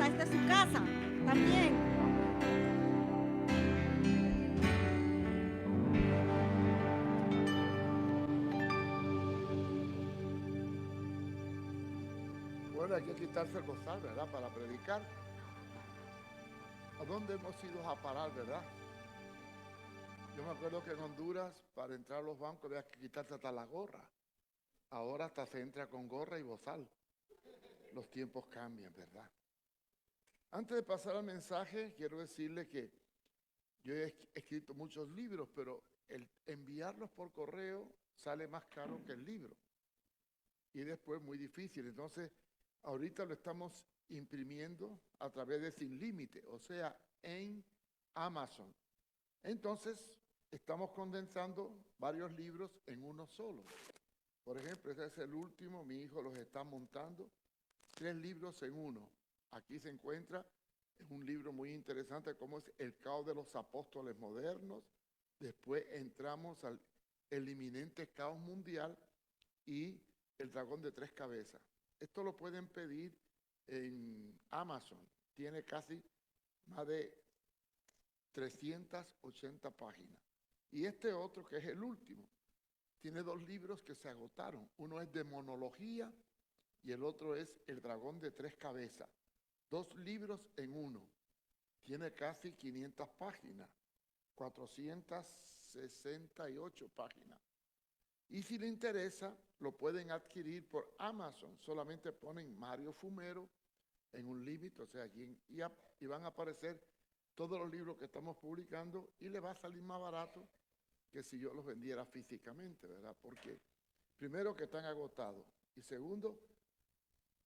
casa, esta es su casa también. Bueno, hay que quitarse el bozal, ¿verdad? Para predicar. ¿A dónde hemos ido a parar, verdad? Yo me acuerdo que en Honduras, para entrar a los bancos, había que quitarse hasta la gorra. Ahora hasta se entra con gorra y bozal. Los tiempos cambian, ¿verdad? Antes de pasar al mensaje, quiero decirle que yo he escrito muchos libros, pero el enviarlos por correo sale más caro que el libro. Y después muy difícil. Entonces, ahorita lo estamos imprimiendo a través de Sin Límite, o sea, en Amazon. Entonces, estamos condensando varios libros en uno solo. Por ejemplo, este es el último, mi hijo los está montando, 3 libros en uno. Aquí se encuentra un libro muy interesante como es El caos de los apóstoles modernos. Después entramos al El inminente caos mundial y El dragón de 3 cabezas. Esto lo pueden pedir en Amazon. Tiene casi más de 380 páginas. Y este otro, que es el último, tiene 2 libros que se agotaron. Uno es de monología y el otro es El dragón de 3 cabezas. 2 libros en uno. Tiene casi 500 páginas, 468 páginas. Y si le interesa, lo pueden adquirir por Amazon. Solamente ponen Mario Fumero en un límite, o sea, y van a aparecer todos los libros que estamos publicando y le va a salir más barato que si yo los vendiera físicamente, ¿verdad? Porque primero que están agotados y segundo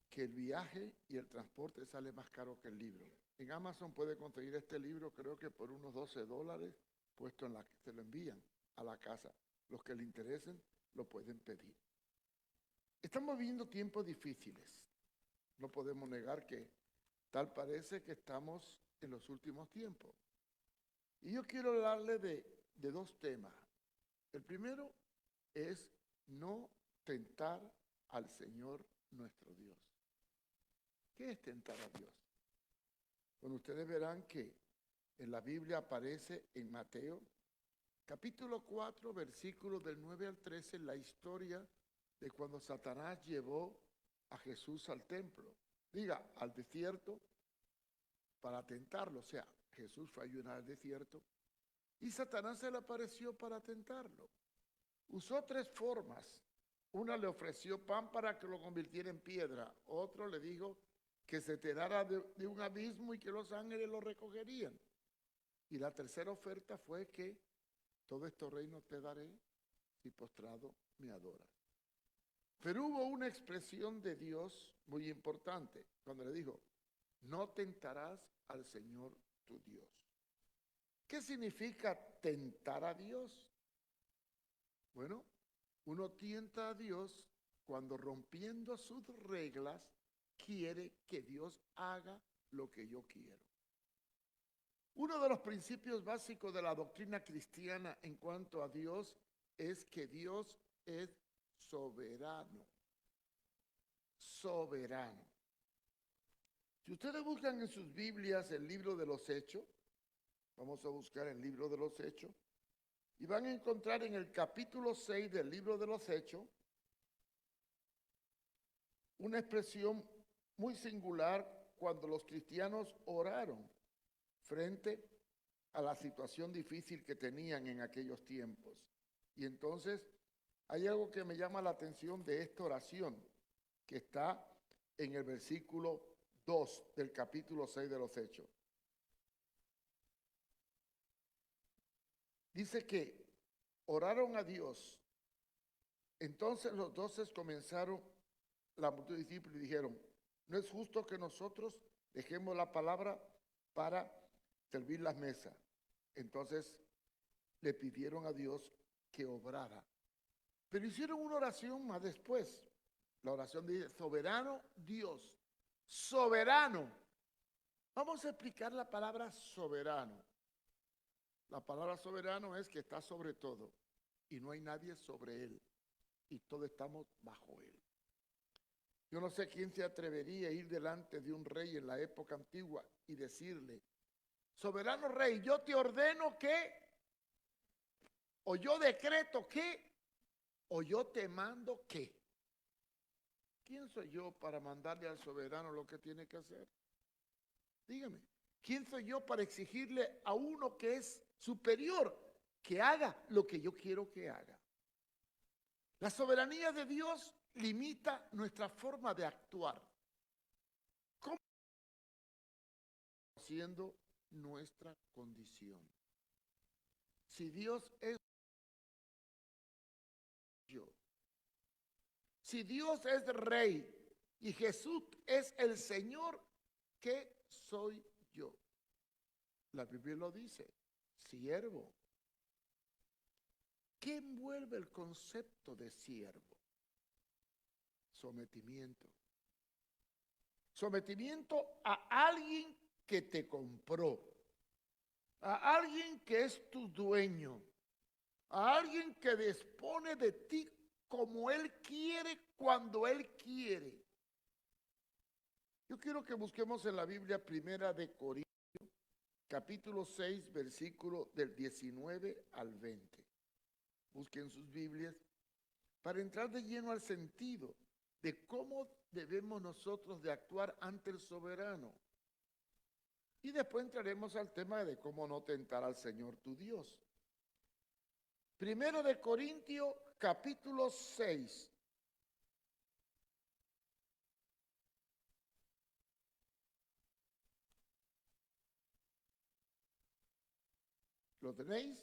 que el viaje y el transporte sale más caro que el libro. En Amazon puede conseguir este libro creo que por unos $12 puesto en la que se lo envían a la casa. Los que le interesen lo pueden pedir. Estamos viviendo tiempos difíciles. No podemos negar que tal parece que estamos en los últimos tiempos. Y yo quiero hablarle de 2 temas. El primero es no tentar al Señor nuestro Dios. ¿Qué es tentar a Dios? Bueno, ustedes verán que en la Biblia aparece en Mateo, capítulo 4, versículos del 9 al 13, la historia de cuando Satanás llevó a Jesús al templo. Diga, al desierto para tentarlo. O sea, Jesús fue a ayunar al desierto y Satanás se le apareció para tentarlo. Usó 3 formas. Una le ofreció pan para que lo convirtiera en piedra. Otro le dijo que se tirara de un abismo y que los ángeles lo recogerían. Y la tercera oferta fue que todo estos reinos te daré si postrado me adoras. Pero hubo una expresión de Dios muy importante cuando le dijo, no tentarás al Señor tu Dios. ¿Qué significa tentar a Dios? Bueno, uno tienta a Dios cuando rompiendo sus reglas quiere que Dios haga lo que yo quiero. Uno de los principios básicos de la doctrina cristiana en cuanto a Dios es que Dios es soberano. Soberano. Si ustedes buscan en sus Biblias el libro de los Hechos, vamos a buscar el libro de los Hechos, y van a encontrar en el capítulo 6 del libro de los Hechos una expresión muy singular cuando los cristianos oraron frente a la situación difícil que tenían en aquellos tiempos. Y entonces hay algo que me llama la atención de esta oración, que está en el versículo 2 del capítulo 6 de los Hechos. Dice que oraron a Dios. Entonces los 12 comenzaron, la multitud de discípulos, y dijeron, no es justo que nosotros dejemos la palabra para servir las mesas. Entonces le pidieron a Dios que obrara. Pero hicieron una oración más después. La oración dice, soberano Dios, soberano. Vamos a explicar la palabra soberano. La palabra soberano es que está sobre todo y no hay nadie sobre él y todos estamos bajo él. Yo no sé quién se atrevería a ir delante de un rey en la época antigua y decirle: soberano rey, yo te ordeno que, o yo decreto que, o yo te mando que. ¿Quién soy yo para mandarle al soberano lo que tiene que hacer? Dígame, ¿quién soy yo para exigirle a uno que es superior que haga lo que yo quiero que haga? La soberanía de Dios limita nuestra forma de actuar, conociendo nuestra condición. Si Dios es yo, si Dios es rey y Jesús es el Señor, ¿qué soy yo? La Biblia lo dice, siervo. ¿Qué envuelve el concepto de siervo? Sometimiento. Sometimiento a alguien que te compró, a alguien que es tu dueño, a alguien que dispone de ti como Él quiere, cuando Él quiere. Yo quiero que busquemos en la Biblia Primera de Corintios, capítulo 6, versículo del 19 al 20. Busquen sus Biblias para entrar de lleno al sentido de cómo debemos nosotros de actuar ante el soberano. Y después entraremos al tema de cómo no tentar al Señor tu Dios. Primero de Corintios, capítulo 6. ¿Lo tenéis?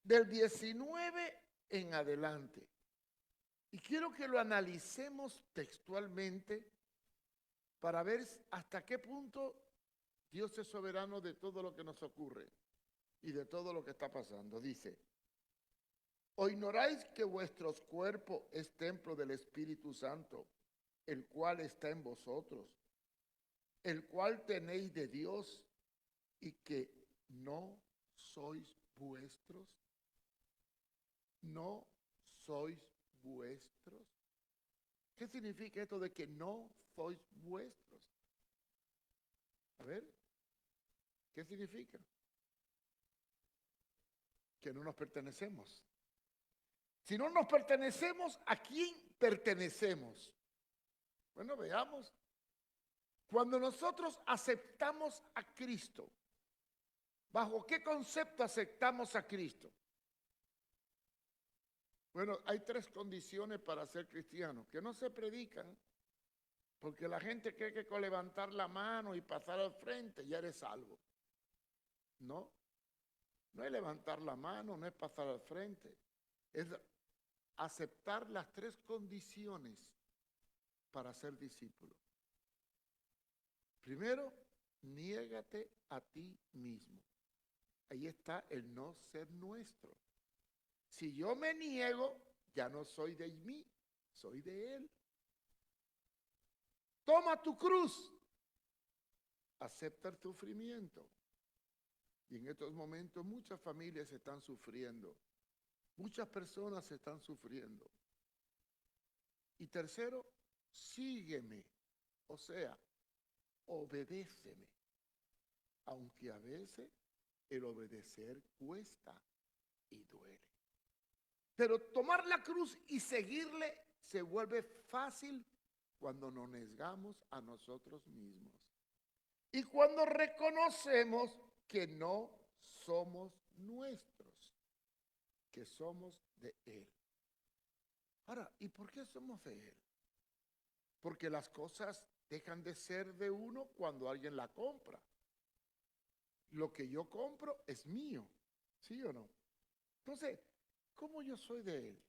Del 19 en adelante. Y quiero que lo analicemos textualmente para ver hasta qué punto Dios es soberano de todo lo que nos ocurre y de todo lo que está pasando. Dice: ¿o ignoráis que vuestros cuerpos es templo del Espíritu Santo, el cual está en vosotros, el cual tenéis de Dios, y que no sois vuestros? ¿No sois vuestros? ¿Qué significa esto de que no sois vuestros? A ver, ¿qué significa? Que no nos pertenecemos. Si no nos pertenecemos, ¿a quién pertenecemos? Bueno, veamos. Cuando nosotros aceptamos a Cristo, ¿bajo qué concepto aceptamos a Cristo? Bueno, hay tres condiciones para ser cristiano que no se predican, porque la gente cree que con levantar la mano y pasar al frente ya eres salvo. No, no es levantar la mano, no es pasar al frente, es aceptar las tres condiciones para ser discípulo. Primero, niégate a ti mismo. Ahí está el no ser nuestro. Si yo me niego, ya no soy de mí, soy de Él. Toma tu cruz, acepta el sufrimiento. Y en estos momentos muchas familias están sufriendo, muchas personas están sufriendo. Y tercero, sígueme, o sea, obedéceme, aunque a veces el obedecer cuesta y duele. Pero tomar la cruz y seguirle se vuelve fácil cuando nos negamos a nosotros mismos. Y cuando reconocemos que no somos nuestros, que somos de Él. Ahora, ¿y por qué somos de Él? Porque las cosas dejan de ser de uno cuando alguien la compra. Lo que yo compro es mío, ¿sí o no? Entonces, ¿cómo yo soy de Él?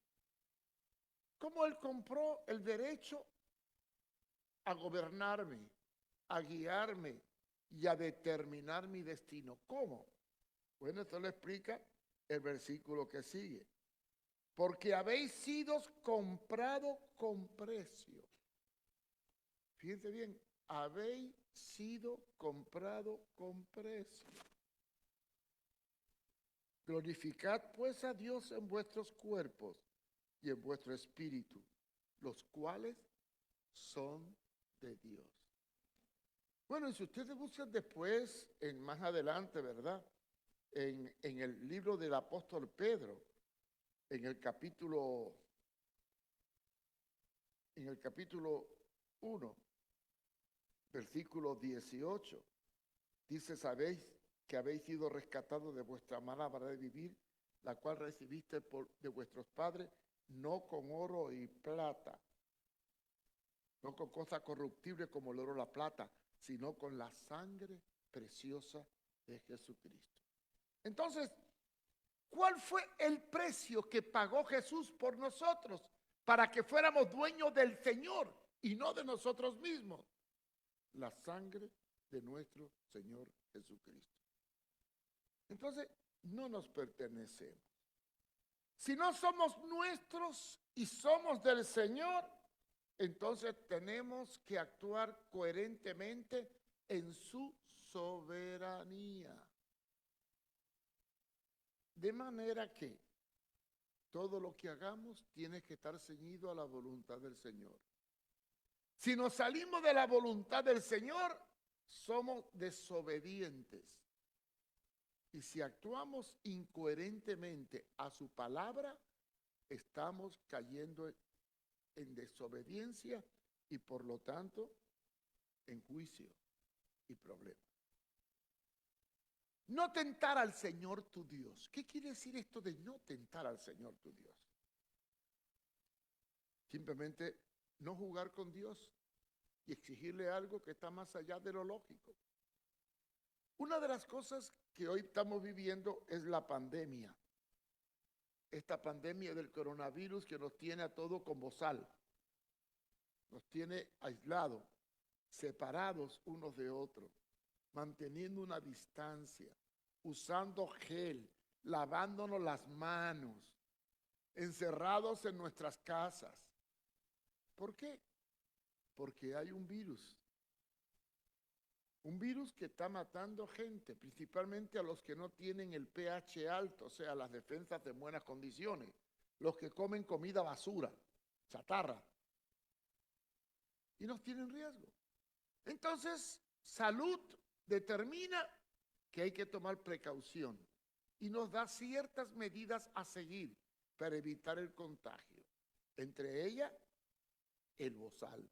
¿Cómo Él compró el derecho a gobernarme, a guiarme y a determinar mi destino? ¿Cómo? Bueno, esto lo explica el versículo que sigue. Porque habéis sido comprados con precio. Fíjense bien, habéis sido comprados con precio. Glorificad pues a Dios en vuestros cuerpos y en vuestro espíritu, los cuales son de Dios. Bueno, y si ustedes buscan después, más adelante, ¿verdad? En el libro del apóstol Pedro, en el capítulo 1, versículo 18, dice: sabéis que habéis sido rescatados de vuestra mala manera de vivir, la cual recibiste de vuestros padres, no con oro y plata, no con cosas corruptibles como el oro o la plata, sino con la sangre preciosa de Jesucristo. Entonces, ¿cuál fue el precio que pagó Jesús por nosotros para que fuéramos dueños del Señor y no de nosotros mismos? La sangre de nuestro Señor Jesucristo. Entonces, no nos pertenecemos. Si no somos nuestros y somos del Señor, entonces tenemos que actuar coherentemente en su soberanía. De manera que todo lo que hagamos tiene que estar ceñido a la voluntad del Señor. Si nos salimos de la voluntad del Señor, somos desobedientes. Y si actuamos incoherentemente a su palabra, estamos cayendo en desobediencia y por lo tanto en juicio y problema. No tentar al Señor tu Dios. ¿Qué quiere decir esto de no tentar al Señor tu Dios? Simplemente no jugar con Dios y exigirle algo que está más allá de lo lógico. Una de las cosas que hoy estamos viviendo es la pandemia. Esta pandemia del coronavirus que nos tiene a todos con bozal. Nos tiene aislados, separados unos de otros, manteniendo una distancia, usando gel, lavándonos las manos, encerrados en nuestras casas. ¿Por qué? Porque hay un virus que está matando gente, principalmente a los que no tienen el pH alto, o sea, las defensas de buenas condiciones, los que comen comida basura, chatarra, y nos tienen riesgo. Entonces, salud determina que hay que tomar precaución y nos da ciertas medidas a seguir para evitar el contagio. Entre ellas, el bozal,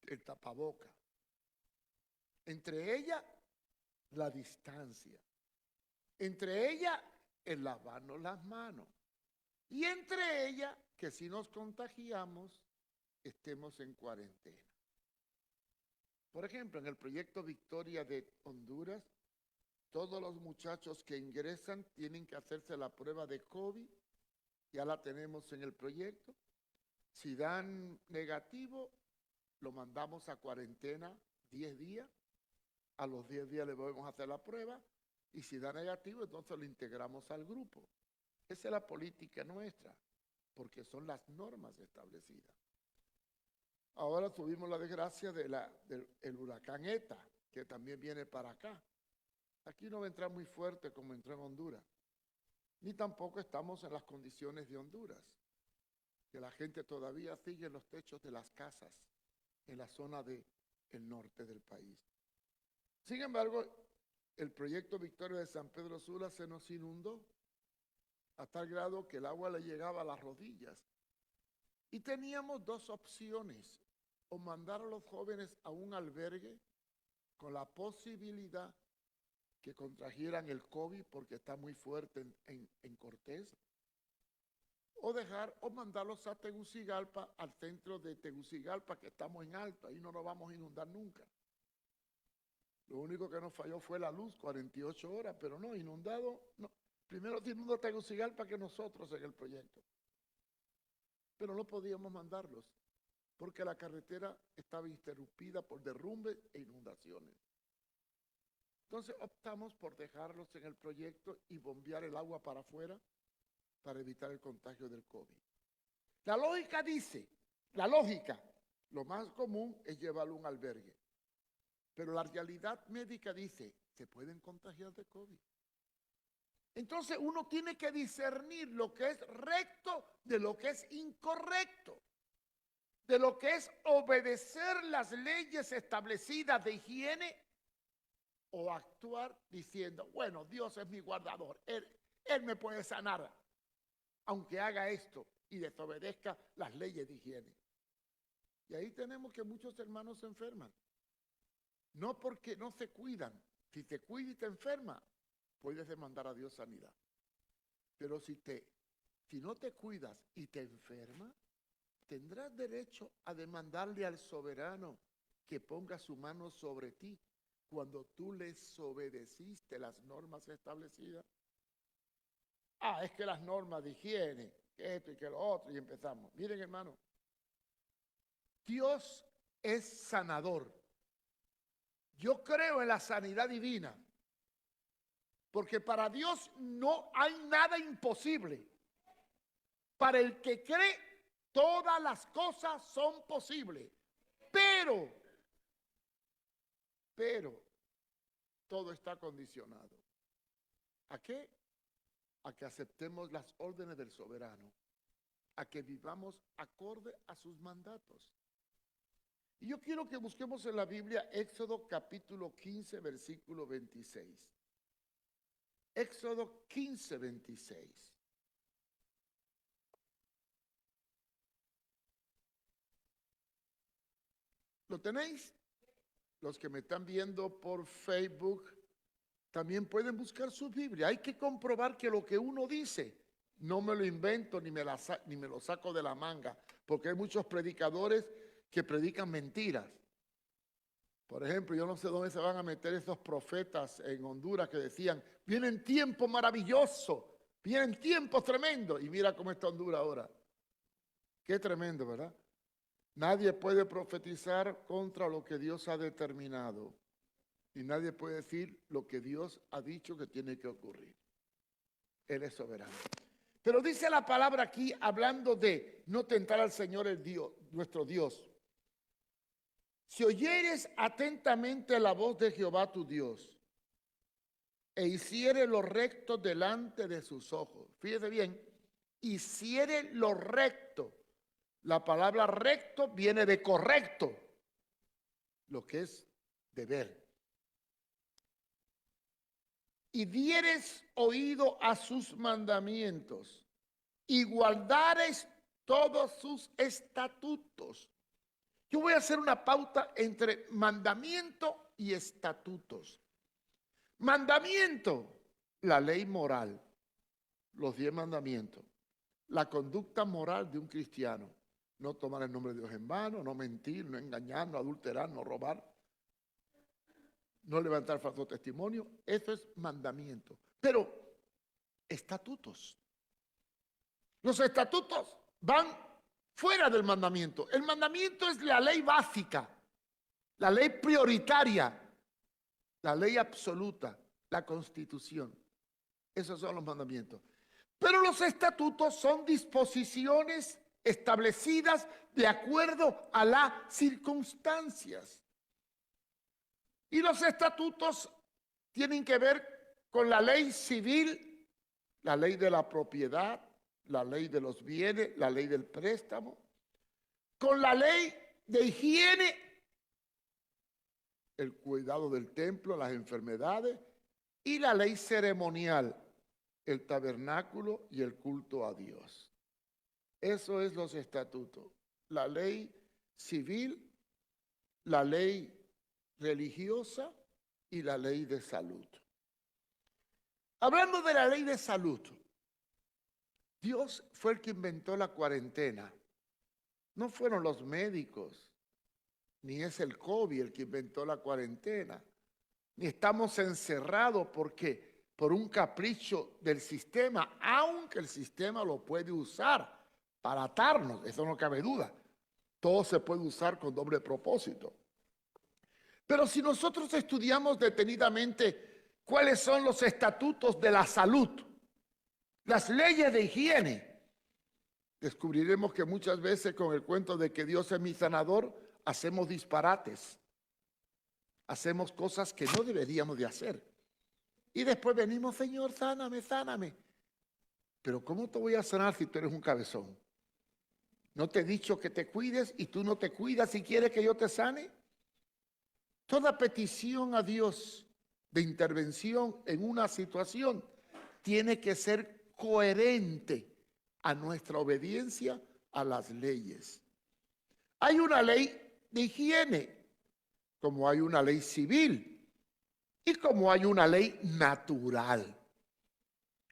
el tapaboca. Entre ellas, la distancia. Entre ellas, el lavarnos las manos. Y entre ellas, que si nos contagiamos, estemos en cuarentena. Por ejemplo, en el proyecto Victoria de Honduras, todos los muchachos que ingresan tienen que hacerse la prueba de COVID. Ya la tenemos en el proyecto. Si dan negativo, lo mandamos a cuarentena 10 días. A los 10 días le podemos hacer la prueba. Y si da negativo, entonces lo integramos al grupo. Esa es la política nuestra, porque son las normas establecidas. Ahora tuvimos la desgracia del huracán ETA, que también viene para acá. Aquí no va a entrar muy fuerte como entró en Honduras. Ni tampoco estamos en las condiciones de Honduras, que la gente todavía sigue en los techos de las casas en la zona del norte del país. Sin embargo, el proyecto Victoria de San Pedro Sula se nos inundó a tal grado que el agua le llegaba a las rodillas. Y teníamos dos opciones: o mandar a los jóvenes a un albergue con la posibilidad que contrajeran el COVID porque está muy fuerte en Cortés, o mandarlos a Tegucigalpa, al centro de Tegucigalpa, que estamos en alto, ahí no nos vamos a inundar nunca. Lo único que nos falló fue la luz, 48 horas, pero no, inundado, no. Primero se inundó Tegucigalpa que nosotros en el proyecto. Pero no podíamos mandarlos, porque la carretera estaba interrumpida por derrumbes e inundaciones. Entonces optamos por dejarlos en el proyecto y bombear el agua para afuera para evitar el contagio del COVID. La lógica dice, lo más común es llevarlo a un albergue. Pero la realidad médica dice, se pueden contagiar de COVID. Entonces uno tiene que discernir lo que es recto de lo que es incorrecto. de lo que es obedecer las leyes establecidas de higiene o actuar diciendo, bueno, Dios es mi guardador, Él me puede sanar, aunque haga esto y desobedezca las leyes de higiene. Y ahí tenemos que muchos hermanos se enferman. No porque no se cuidan. Si te cuidas y te enfermas, puedes demandar a Dios sanidad. Pero si no te cuidas y te enfermas, tendrás derecho a demandarle al soberano que ponga su mano sobre ti cuando tú le desobedeciste las normas establecidas. Es que las normas de higiene, que esto y que lo otro, y empezamos. Miren, hermano, Dios es sanador. Yo creo en la sanidad divina, porque para Dios no hay nada imposible. Para el que cree, todas las cosas son posibles, pero todo está condicionado. ¿A qué? A que aceptemos las órdenes del soberano, a que vivamos acorde a sus mandatos. Y yo quiero que busquemos en la Biblia Éxodo capítulo 15, versículo 26. Éxodo 15, 26. ¿Lo tenéis? Los que me están viendo por Facebook también pueden buscar su Biblia. Hay que comprobar que lo que uno dice, no me lo invento ni me lo saco de la manga, porque hay muchos predicadores que predican mentiras. Por ejemplo, yo no sé dónde se van a meter esos profetas en Honduras que decían, vienen tiempos maravillosos, vienen tiempos tremendos. Y mira cómo está Honduras ahora. Qué tremendo, ¿verdad? Nadie puede profetizar contra lo que Dios ha determinado. Y nadie puede decir lo que Dios ha dicho que tiene que ocurrir. Él es soberano. Pero dice la palabra aquí, hablando de no tentar al Señor el Dios, nuestro Dios. Si oyeres atentamente la voz de Jehová tu Dios, e hiciere lo recto delante de sus ojos. Fíjese bien, hiciere lo recto. La palabra recto viene de correcto, lo que es deber. Y dieres oído a sus mandamientos, y guardares todos sus estatutos. Yo voy a hacer una pauta entre mandamiento y estatutos. Mandamiento, la ley moral, los 10 mandamientos, la conducta moral de un cristiano. No tomar el nombre de Dios en vano, no mentir, no engañar, no adulterar, no robar, no levantar falso testimonio. Eso es mandamiento. Pero estatutos. Los estatutos van fuera del mandamiento. El mandamiento es la ley básica, la ley prioritaria, la ley absoluta, la Constitución. Esos son los mandamientos. Pero los estatutos son disposiciones establecidas de acuerdo a las circunstancias. Y los estatutos tienen que ver con la ley civil, la ley de la propiedad, la ley de los bienes, la ley del préstamo, con la ley de higiene, el cuidado del templo, las enfermedades, y la ley ceremonial, el tabernáculo y el culto a Dios. Eso es los estatutos. La ley civil, la ley religiosa y la ley de salud. Hablando de la ley de salud, Dios fue el que inventó la cuarentena. No fueron los médicos, ni es el COVID el que inventó la cuarentena, ni estamos encerrados por un capricho del sistema, aunque el sistema lo puede usar para atarnos, eso no cabe duda. Todo se puede usar con doble propósito. Pero si nosotros estudiamos detenidamente cuáles son los estatutos de la salud, las leyes de higiene, descubriremos que muchas veces con el cuento de que Dios es mi sanador, hacemos disparates, hacemos cosas que no deberíamos de hacer. Y después venimos, Señor, sáname, sáname. Pero ¿cómo te voy a sanar si tú eres un cabezón? ¿No te he dicho que te cuides y tú no te cuidas y quieres que yo te sane? Toda petición a Dios de intervención en una situación tiene que ser coherente a nuestra obediencia a las leyes. Hay una ley de higiene, como hay una ley civil y como hay una ley natural.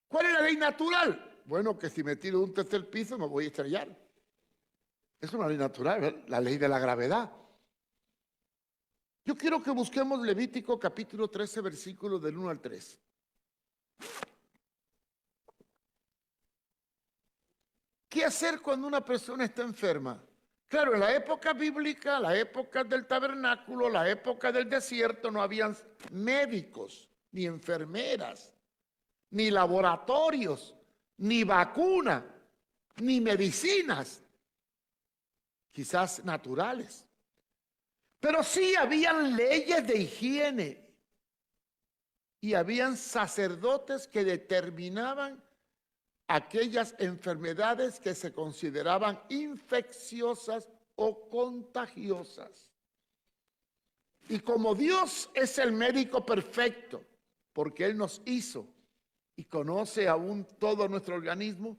¿Cuál es la ley natural? Bueno, que si me tiro de un tercer piso me voy a estrellar. Es una ley natural, ¿verdad? La ley de la gravedad. Yo quiero que busquemos Levítico capítulo 13, versículos del 1 al 3. ¿Qué hacer cuando una persona está enferma? Claro, en la época bíblica, la época del tabernáculo, la época del desierto, no habían médicos, ni enfermeras, ni laboratorios, ni vacuna, ni medicinas, quizás naturales. Pero sí habían leyes de higiene y habían sacerdotes que determinaban aquellas enfermedades que se consideraban infecciosas o contagiosas. Y como Dios es el médico perfecto, porque Él nos hizo y conoce aún todo nuestro organismo,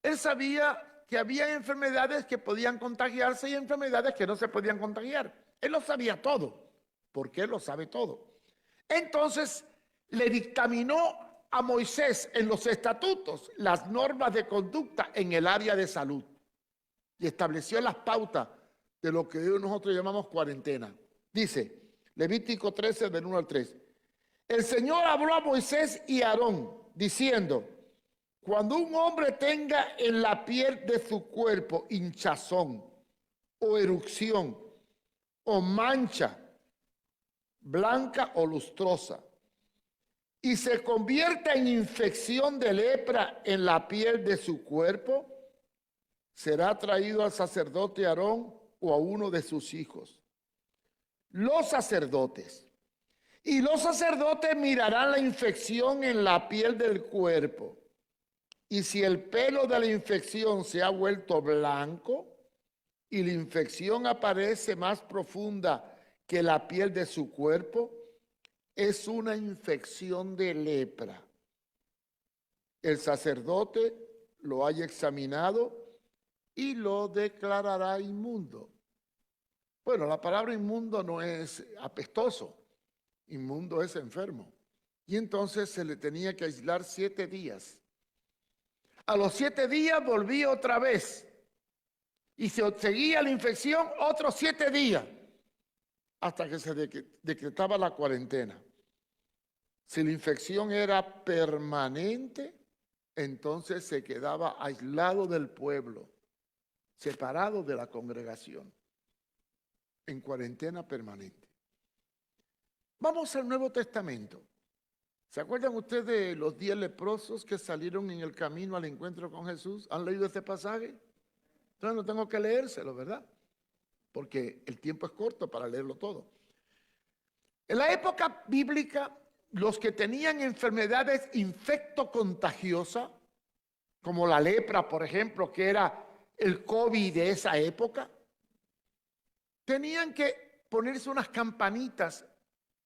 Él sabía que había enfermedades que podían contagiarse y enfermedades que no se podían contagiar. Él lo sabía todo, porque Él lo sabe todo. Entonces le dictaminó a Moisés en los estatutos las normas de conducta en el área de salud y estableció las pautas de lo que nosotros llamamos cuarentena. Dice Levítico 13 del 1 al 3. El Señor habló a Moisés y a Aarón diciendo: cuando un hombre tenga en la piel de su cuerpo hinchazón o erupción o mancha blanca o lustrosa y se convierta en infección de lepra en la piel de su cuerpo, será traído al sacerdote Aarón o a uno de sus hijos. Los sacerdotes mirarán la infección en la piel del cuerpo, y si el pelo de la infección se ha vuelto blanco y la infección aparece más profunda que la piel de su cuerpo, es una infección de lepra. El sacerdote lo haya examinado y lo declarará inmundo. Bueno, la palabra inmundo no es apestoso, inmundo es enfermo. Y entonces se le tenía que aislar 7 días. A los 7 días volví otra vez y se seguía la infección otros 7 días hasta que se decretaba la cuarentena. Si la infección era permanente, entonces se quedaba aislado del pueblo, separado de la congregación, en cuarentena permanente. Vamos al Nuevo Testamento. ¿Se acuerdan ustedes de los 10 leprosos que salieron en el camino al encuentro con Jesús? ¿Han leído este pasaje? Entonces no tengo que leérselo, ¿verdad? Porque el tiempo es corto para leerlo todo. En la época bíblica, los que tenían enfermedades infectocontagiosas, como la lepra, por ejemplo, que era el COVID de esa época, tenían que ponerse unas campanitas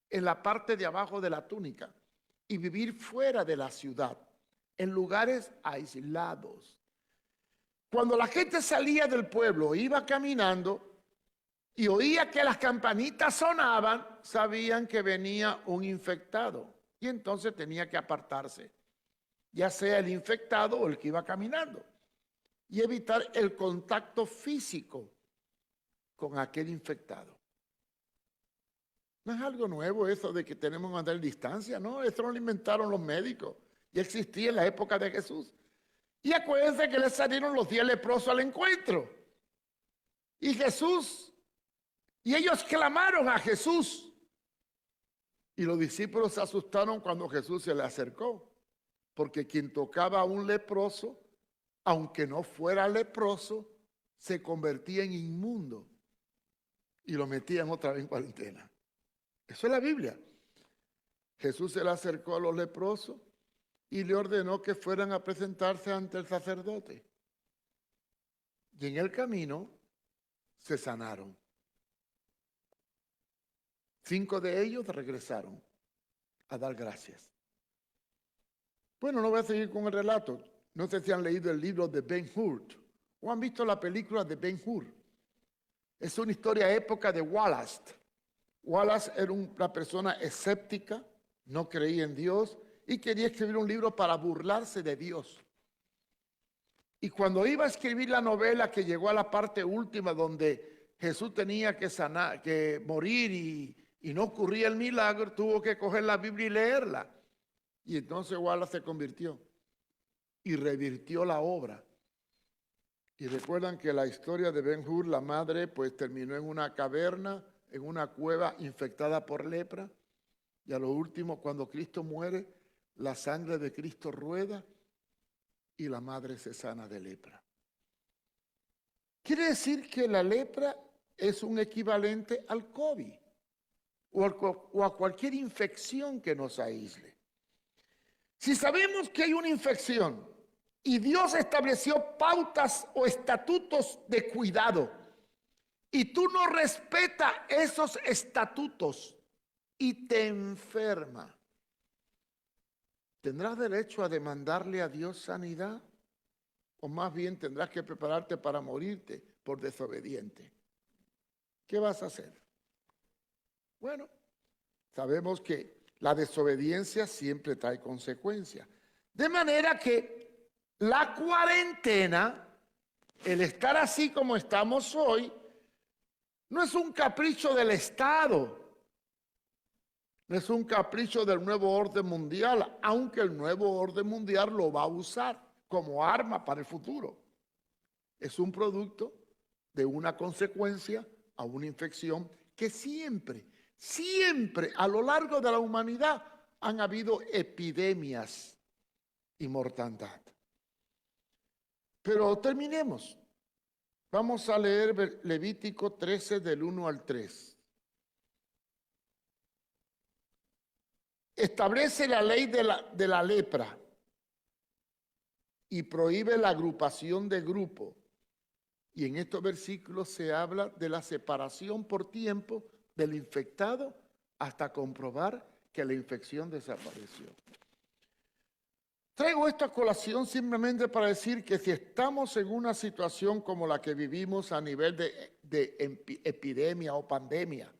en la parte de abajo de la túnica y vivir fuera de la ciudad, en lugares aislados. Cuando la gente salía del pueblo, iba caminando y oía que las campanitas sonaban, sabían que venía un infectado y entonces tenía que apartarse, ya sea el infectado o el que iba caminando, y evitar el contacto físico con aquel infectado. No es algo nuevo eso de que tenemos que andar en distancia, no, eso no lo inventaron los médicos, ya existía en la época de Jesús. Y acuérdense que le salieron los 10 leprosos al encuentro. Y ellos clamaron a Jesús. Y los discípulos se asustaron cuando Jesús se le acercó. Porque quien tocaba a un leproso, aunque no fuera leproso, se convertía en inmundo. Y lo metían otra vez en cuarentena. Eso es la Biblia. Jesús se le acercó a los leprosos y le ordenó que fueran a presentarse ante el sacerdote. Y en el camino se sanaron. 5 de ellos regresaron a dar gracias. Bueno, no voy a seguir con el relato. No sé si han leído el libro de Ben-Hur o han visto la película de Ben-Hur. Es una historia época de Wallace. Wallace era una persona escéptica, no creía en Dios y quería escribir un libro para burlarse de Dios. Y cuando iba a escribir la novela que llegó a la parte última donde Jesús tenía que morir y no ocurría el milagro, tuvo que coger la Biblia y leerla. Y entonces Wallace se convirtió y revirtió la obra. Y recuerdan que la historia de Ben-Hur, la madre, pues terminó en una caverna, en una cueva infectada por lepra. Y a lo último, cuando Cristo muere, la sangre de Cristo rueda y la madre se sana de lepra. Quiere decir que la lepra es un equivalente al COVID o a cualquier infección que nos aísle. Si sabemos que hay una infección y Dios estableció pautas o estatutos de cuidado y tú no respetas esos estatutos y te enferma, ¿tendrás derecho a demandarle a Dios sanidad? ¿O más bien tendrás que prepararte para morirte por desobediente? ¿Qué vas a hacer? Bueno, sabemos que la desobediencia siempre trae consecuencias. De manera que la cuarentena, el estar así como estamos hoy, no es un capricho del Estado. No es un capricho del nuevo orden mundial, aunque el nuevo orden mundial lo va a usar como arma para el futuro. Es un producto de una consecuencia a una infección que siempre a lo largo de la humanidad han habido epidemias y mortandad. Pero terminemos. Vamos a leer Levítico 13 del 1 al 3. Establece la ley de la lepra y prohíbe la agrupación de grupos. Y en estos versículos se habla de la separación por tiempo del infectado hasta comprobar que la infección desapareció. Traigo esta colación simplemente para decir que si estamos en una situación como la que vivimos a nivel de epidemia o pandemia,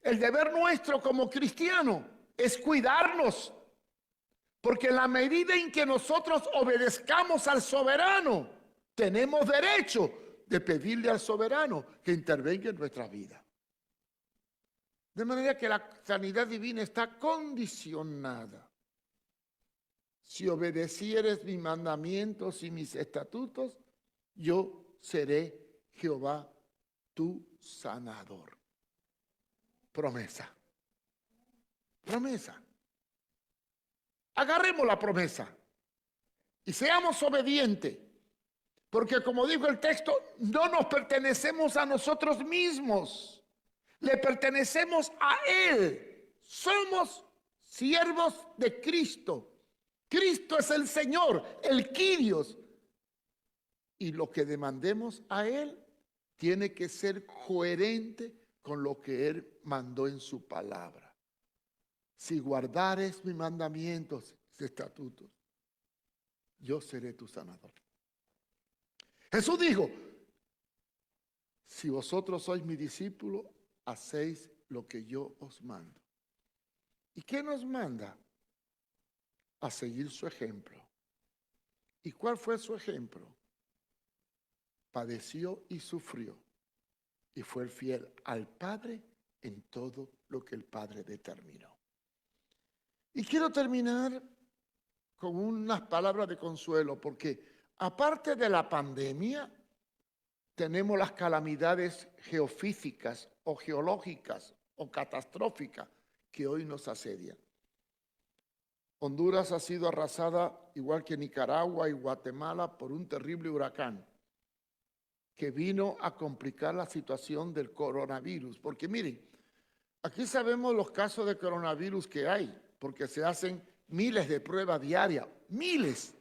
el deber nuestro como cristianos es cuidarnos, porque en la medida en que nosotros obedezcamos al soberano, tenemos derecho de pedirle al soberano que intervenga en nuestra vida. De manera que la sanidad divina está condicionada. Si obedecieres mis mandamientos y mis estatutos, yo seré Jehová tu sanador. Promesa. Promesa. Agarremos la promesa y seamos obedientes, porque como dijo el texto, no nos pertenecemos a nosotros mismos, le pertenecemos a Él. Somos siervos de Cristo. Cristo es el Señor, el Kyrios. Y lo que demandemos a Él tiene que ser coherente con lo que Él mandó en su palabra. Si guardares mis mandamientos y estatutos, yo seré tu sanador. Jesús dijo, si vosotros sois mi discípulo, hacéis lo que yo os mando. ¿Y qué nos manda? A seguir su ejemplo. ¿Y cuál fue su ejemplo? Padeció y sufrió y fue fiel al Padre en todo lo que el Padre determinó. Y quiero terminar con unas palabras de consuelo, porque aparte de la pandemia, tenemos las calamidades geofísicas o geológicas o catastróficas que hoy nos asedian. Honduras ha sido arrasada, igual que Nicaragua y Guatemala, por un terrible huracán que vino a complicar la situación del coronavirus. Porque miren, aquí sabemos los casos de coronavirus que hay, porque se hacen miles de pruebas diarias, miles.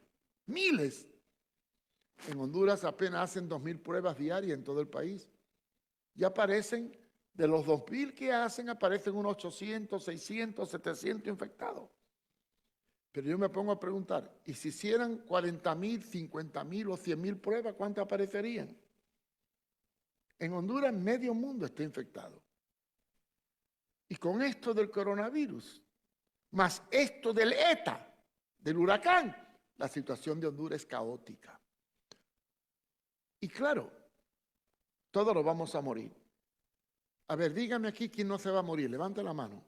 En Honduras apenas hacen 2.000 pruebas diarias en todo el país. Ya aparecen, de los 2.000 que hacen, aparecen unos 800, 600, 700 infectados. Pero yo me pongo a preguntar, ¿y si hicieran 40.000, 50.000 o 100.000 pruebas, cuántas aparecerían? En Honduras medio mundo está infectado. Y con esto del coronavirus, más esto del ETA, del huracán, la situación de Honduras es caótica. Y claro, todos nos vamos a morir. A ver, dígame aquí quién no se va a morir. Levante la mano.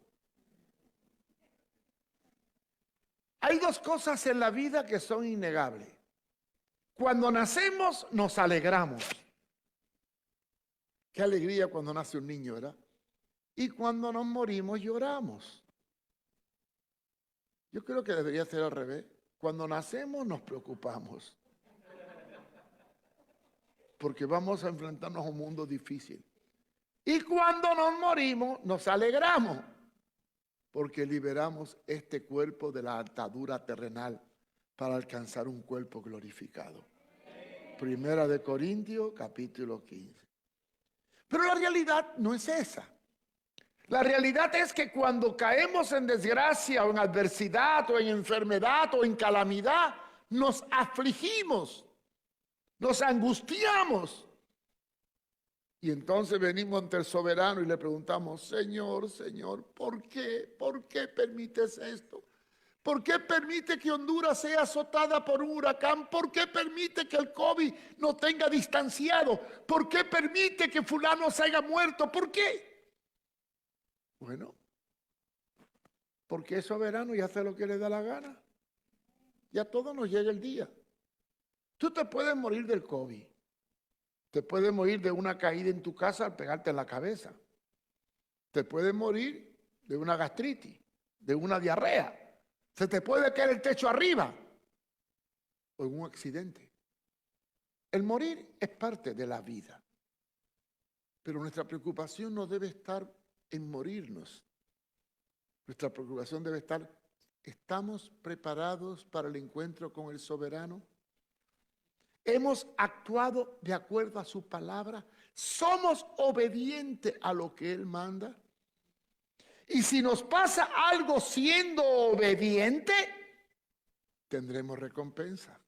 Hay dos cosas en la vida que son innegables. Cuando nacemos, nos alegramos. Qué alegría cuando nace un niño, ¿verdad? Y cuando nos morimos, lloramos. Yo creo que debería ser al revés. Cuando nacemos, nos preocupamos. Porque vamos a enfrentarnos a un mundo difícil. Y cuando nos morimos, nos alegramos. Porque liberamos este cuerpo de la atadura terrenal para alcanzar un cuerpo glorificado. Primera de Corintios, capítulo 15. Pero la realidad no es esa. La realidad es que cuando caemos en desgracia o en adversidad o en enfermedad o en calamidad, nos afligimos, nos angustiamos. Y entonces venimos ante el soberano y le preguntamos, Señor, Señor, ¿por qué? ¿Por qué permites esto? ¿Por qué permite que Honduras sea azotada por un huracán? ¿Por qué permite que el COVID no tenga distanciado? ¿Por qué permite que fulano se haya muerto? ¿Por qué? Bueno, porque es soberano y hace lo que le da la gana. Y a todos nos llega el día. Tú te puedes morir del COVID. Te puedes morir de una caída en tu casa al pegarte en la cabeza. Te puedes morir de una gastritis, de una diarrea. Se te puede caer el techo arriba o en un accidente. El morir es parte de la vida. Pero nuestra preocupación no debe estar en morirnos. Nuestra preocupación debe estar, ¿estamos preparados para el encuentro con el soberano? ¿Hemos actuado de acuerdo a su palabra? ¿Somos obedientes a lo que Él manda? Y si nos pasa algo siendo obediente, tendremos recompensa.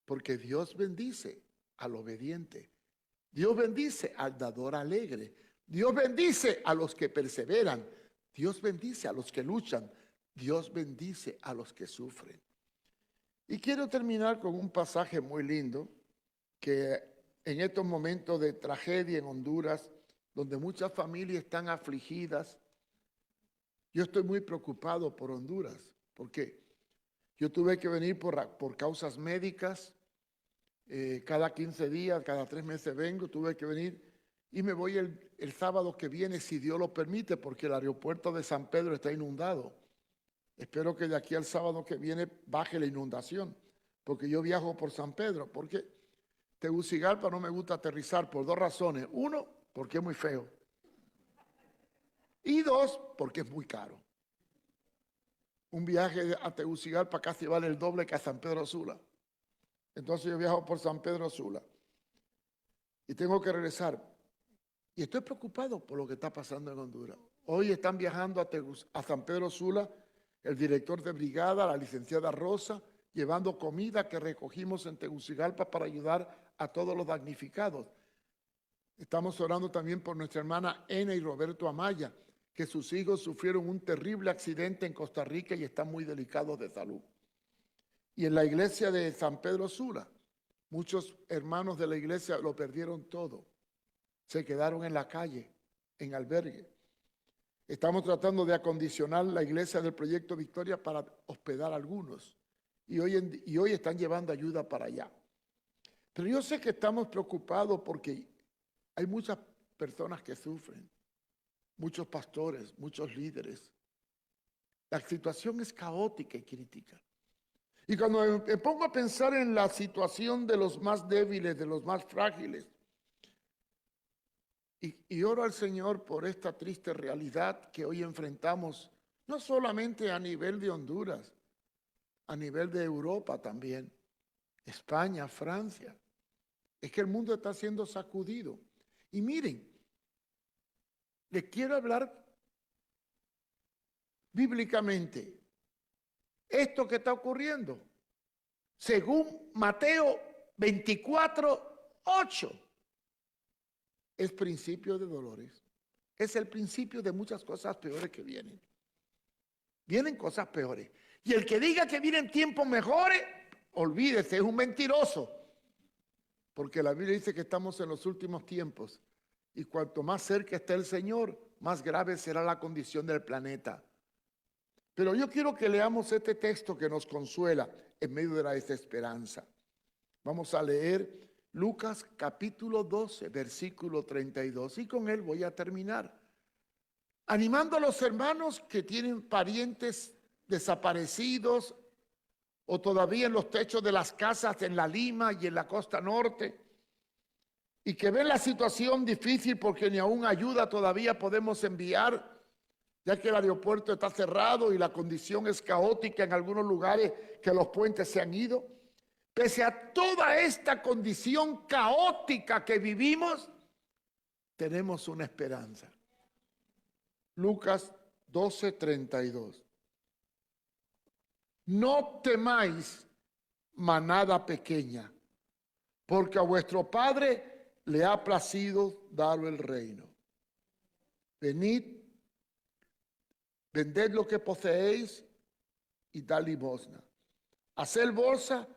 Porque Dios bendice al obediente. Dios bendice al dador alegre. Dios bendice a los que perseveran. Dios bendice a los que luchan. Dios bendice a los que sufren. Y quiero terminar con un pasaje muy lindo que en estos momentos de tragedia en Honduras, donde muchas familias están afligidas, yo estoy muy preocupado por Honduras, porque yo tuve que venir por causas médicas, cada 15 días, cada 3 meses vengo, tuve que venir y me voy el sábado que viene, si Dios lo permite, porque el aeropuerto de San Pedro está inundado. Espero que de aquí al sábado que viene baje la inundación, porque yo viajo por San Pedro, porque Tegucigalpa no me gusta aterrizar por dos razones. Uno, porque es muy feo. Y dos, porque es muy caro. Un viaje a Tegucigalpa casi vale el doble que a San Pedro Sula. Entonces yo viajo por San Pedro Sula y tengo que regresar. Y estoy preocupado por lo que está pasando en Honduras. Hoy están viajando a San Pedro Sula el director de brigada, la licenciada Rosa, llevando comida que recogimos en Tegucigalpa para ayudar a todos los damnificados. Estamos orando también por nuestra hermana Ena y Roberto Amaya, que sus hijos sufrieron un terrible accidente en Costa Rica y están muy delicados de salud. Y en la iglesia de San Pedro Sula, muchos hermanos de la iglesia lo perdieron todo. Se quedaron en la calle, en albergue. Estamos tratando de acondicionar la iglesia del Proyecto Victoria para hospedar a algunos. Y hoy están llevando ayuda para allá. Pero yo sé que estamos preocupados porque hay muchas personas que sufren. Muchos pastores, muchos líderes. La situación es caótica y crítica. Y cuando me pongo a pensar en la situación de los más débiles, de los más frágiles, y oro al Señor por esta triste realidad que hoy enfrentamos, no solamente a nivel de Honduras, a nivel de Europa también. España, Francia. Es que el mundo está siendo sacudido. Y miren, les quiero hablar bíblicamente. Esto que está ocurriendo, según Mateo 24:8, es principio de dolores. Es el principio de muchas cosas peores que vienen. Vienen cosas peores. Y el que diga que vienen tiempos mejores, olvídese, es un mentiroso. Porque la Biblia dice que estamos en los últimos tiempos. Y cuanto más cerca esté el Señor, más grave será la condición del planeta. Pero yo quiero que leamos este texto que nos consuela en medio de la desesperanza. Vamos a leer Lucas capítulo 12, versículo 32. Y con él voy a terminar. Animando a los hermanos que tienen parientes desaparecidos o todavía en los techos de las casas en la Lima y en la costa norte, y que ven la situación difícil porque ni aún ayuda todavía podemos enviar, ya que el aeropuerto está cerrado y la condición es caótica en algunos lugares que los puentes se han ido. Pese a toda esta condición caótica que vivimos, tenemos una esperanza. Lucas 12:32. No temáis, manada pequeña, porque a vuestro Padre le ha placido daros el reino. Venid, vended lo que poseéis y dad limosna. Haced bolsa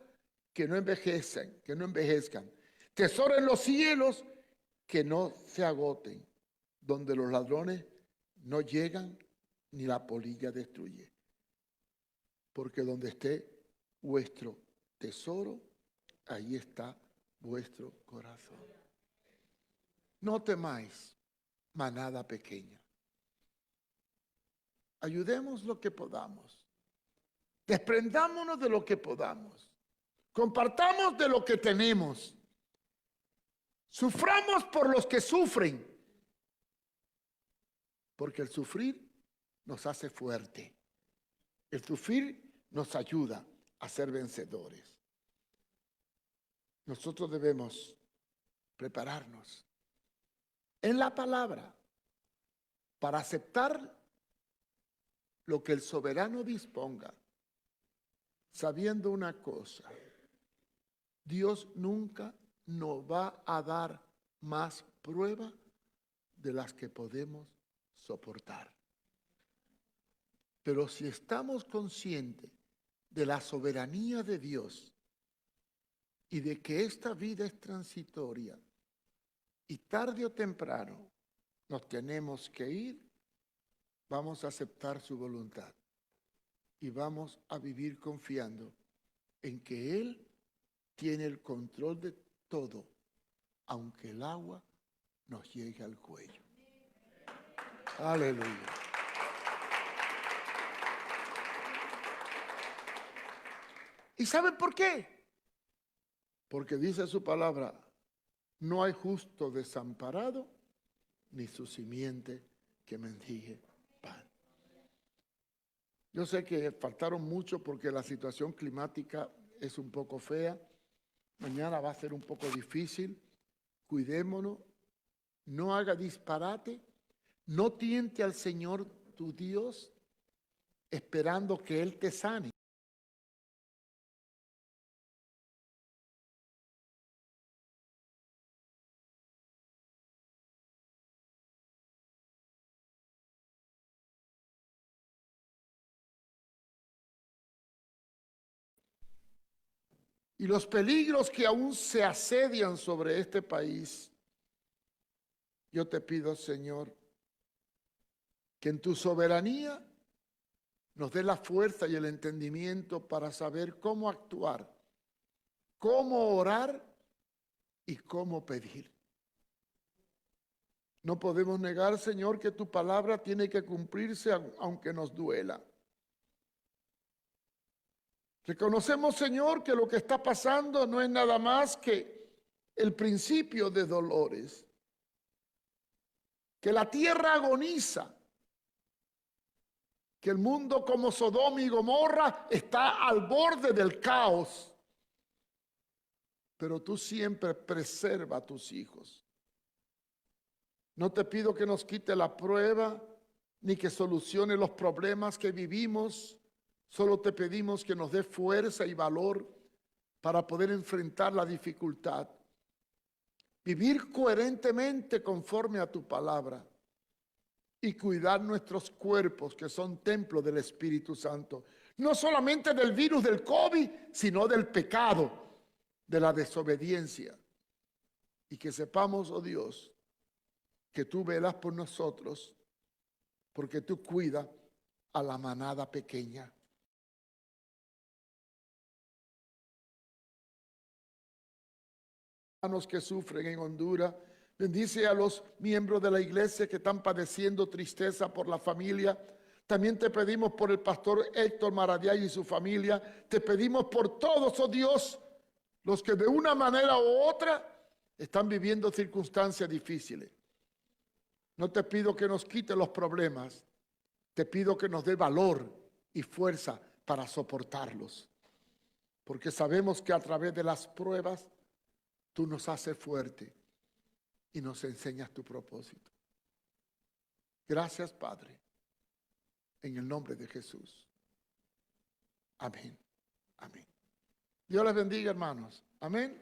que no envejezcan. Tesoro en los cielos que no se agoten, donde los ladrones no llegan ni la polilla destruye. Porque donde esté vuestro tesoro, ahí está vuestro corazón. No temáis, manada pequeña. Ayudemos lo que podamos. Desprendámonos de lo que podamos. Compartamos de lo que tenemos. Suframos por los que sufren. Porque el sufrir nos hace fuerte. El sufrir nos ayuda a ser vencedores. Nosotros debemos prepararnos en la palabra para aceptar lo que el soberano disponga, sabiendo una cosa: Dios nunca nos va a dar más prueba de las que podemos soportar. Pero si estamos conscientes de la soberanía de Dios y de que esta vida es transitoria y tarde o temprano nos tenemos que ir, vamos a aceptar su voluntad y vamos a vivir confiando en que Él tiene el control de todo, aunque el agua nos llegue al cuello. Aleluya. ¿Y saben por qué? Porque dice su palabra: no hay justo desamparado, ni su simiente que mendigue pan. Yo sé que faltaron mucho porque la situación climática es un poco fea. Mañana va a ser un poco difícil. Cuidémonos. No haga disparate. No tiente al Señor tu Dios esperando que Él te sane. Y los peligros que aún se asedian sobre este país, yo te pido, Señor, que en tu soberanía nos dé la fuerza y el entendimiento para saber cómo actuar, cómo orar y cómo pedir. No podemos negar, Señor, que tu palabra tiene que cumplirse aunque nos duela. Reconocemos, Señor, que lo que está pasando no es nada más que el principio de dolores, que la tierra agoniza, que el mundo como Sodoma y Gomorra está al borde del caos. pero tú siempre preserva a tus hijos. No te pido que nos quite la prueba, ni que solucione los problemas que vivimos. Solo te pedimos que nos dé fuerza y valor para poder enfrentar la dificultad. Vivir coherentemente conforme a tu palabra y cuidar nuestros cuerpos, que son templo del Espíritu Santo. No solamente del virus del COVID, sino del pecado, de la desobediencia. Y que sepamos, oh Dios, que tú velas por nosotros, porque tú cuidas a la manada pequeña. Hermanos que sufren en Honduras, bendice a los miembros de la iglesia que están padeciendo tristeza por la familia. También te pedimos por el pastor Héctor Maradiay y su familia. Te pedimos por todos, oh Dios, los que de una manera u otra están viviendo circunstancias difíciles. No te pido que nos quite los problemas, te pido que nos dé valor y fuerza para soportarlos. Porque sabemos que a través de las pruebas tú nos haces fuerte y nos enseñas tu propósito. Gracias, Padre, en el nombre de Jesús. Amén. Amén. Dios les bendiga, hermanos. Amén.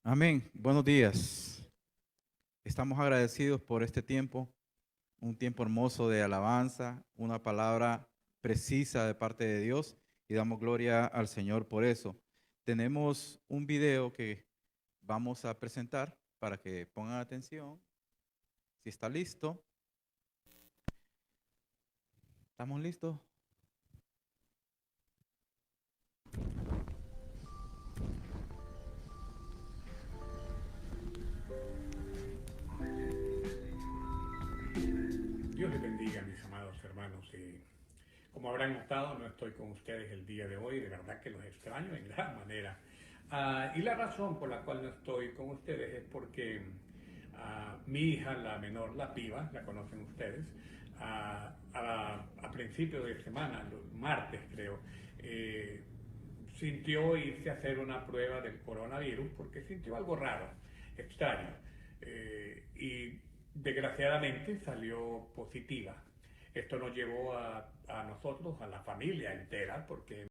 Amén. Buenos días. Estamos agradecidos por este tiempo, un tiempo hermoso de alabanza, una palabra precisa de parte de Dios y damos gloria al Señor por eso. Tenemos un video que vamos a presentar para que pongan atención. Si está listo. ¿Estamos listos? Dios les bendiga, mis amados hermanos. Como habrán notado, no estoy con ustedes el día de hoy. De verdad que los extraño en gran manera. Y la razón por la cual no estoy con ustedes es porque mi hija, la menor, la piba, la conocen ustedes, a principios de semana, los martes creo, sintió irse a hacer una prueba del coronavirus porque sintió algo raro, extraño. Y desgraciadamente salió positiva. Esto nos llevó a nosotros, a la familia entera, porque